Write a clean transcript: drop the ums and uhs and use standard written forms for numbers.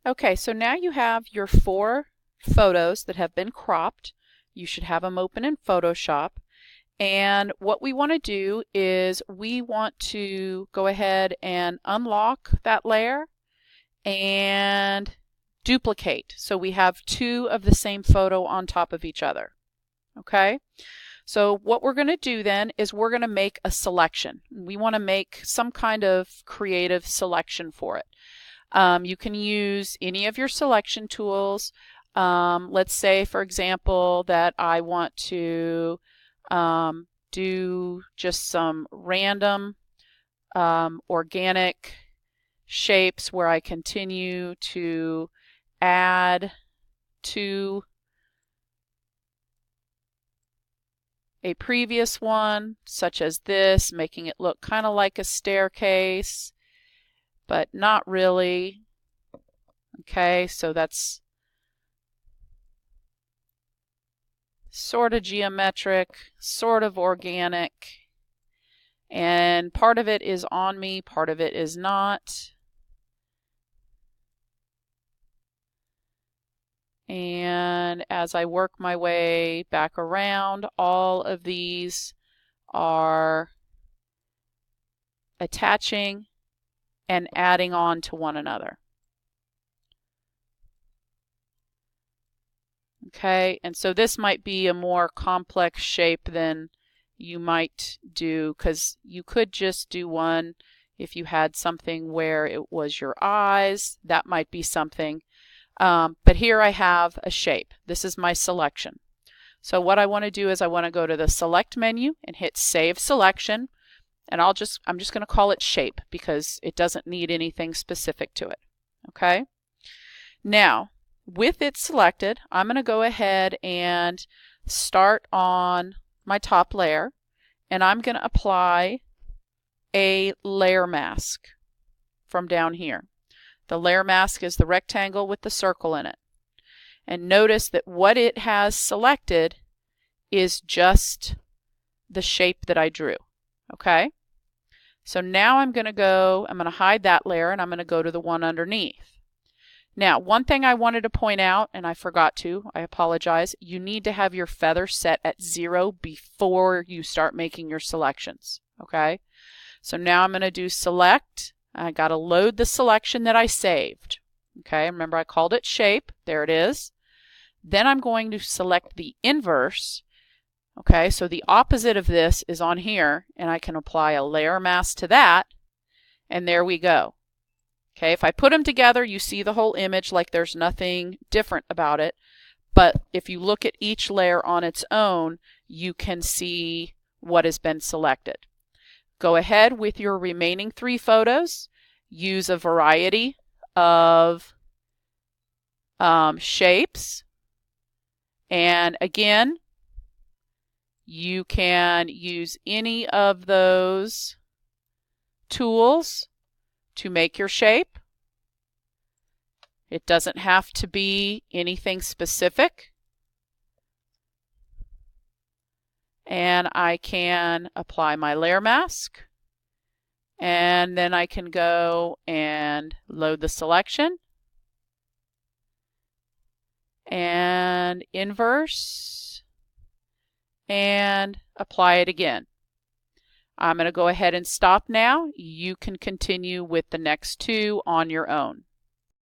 Okay, so now you have your 4 photos that have been cropped. You should have them open in Photoshop. And what we want to do is we want to go ahead and unlock that layer and duplicate. So we have 2 of the same photo on top of each other. Okay? So what we're going to do then is we're going to make a selection. We want to make some kind of creative selection for it. You can use any of your selection tools. Let's say, for example, that I want to do just some random organic shapes where I continue to add to a previous one, such as this, making it look kind of like a staircase, but not really. Okay, so that's sort of geometric, sort of organic, and part of it is on me, part of it is not. And as I work my way back around, all of these are attaching and adding on to one another. Okay, and so this might be a more complex shape than you might do, because you could just do one if you had something where it was your eyes. That might be something. But here I have a shape. This is my selection. So what I want to do is I want to go to the Select menu and hit Save Selection. And I'm just going to call it Shape because it doesn't need anything specific to it. Okay? Now, with it selected, I'm going to go ahead and start on my top layer, and I'm going to apply a layer mask from down here. The layer mask is the rectangle with the circle in it. And notice that what it has selected is just the shape that I drew. Okay? So now I'm going to hide that layer, and I'm going to go to the one underneath. Now, one thing I wanted to point out, and I forgot to, I apologize, you need to have your feather set at 0 before you start making your selections. Okay? So now I'm going to do Select. I got to load the selection that I saved. Okay, remember I called it Shape. There it is. Then I'm going to select the inverse. Okay, so the opposite of this is on here, and I can apply a layer mask to that, and there we go. Okay, if I put them together, you see the whole image like there's nothing different about it. But if you look at each layer on its own, you can see what has been selected. Go ahead with your remaining 3 photos. Use a variety of shapes. And again, you can use any of those tools to make your shape. It doesn't have to be anything specific. And I can apply my layer mask. And then I can go and load the selection. And inverse. And apply it again. I'm going to go ahead and stop now. You can continue with the next 2 on your own.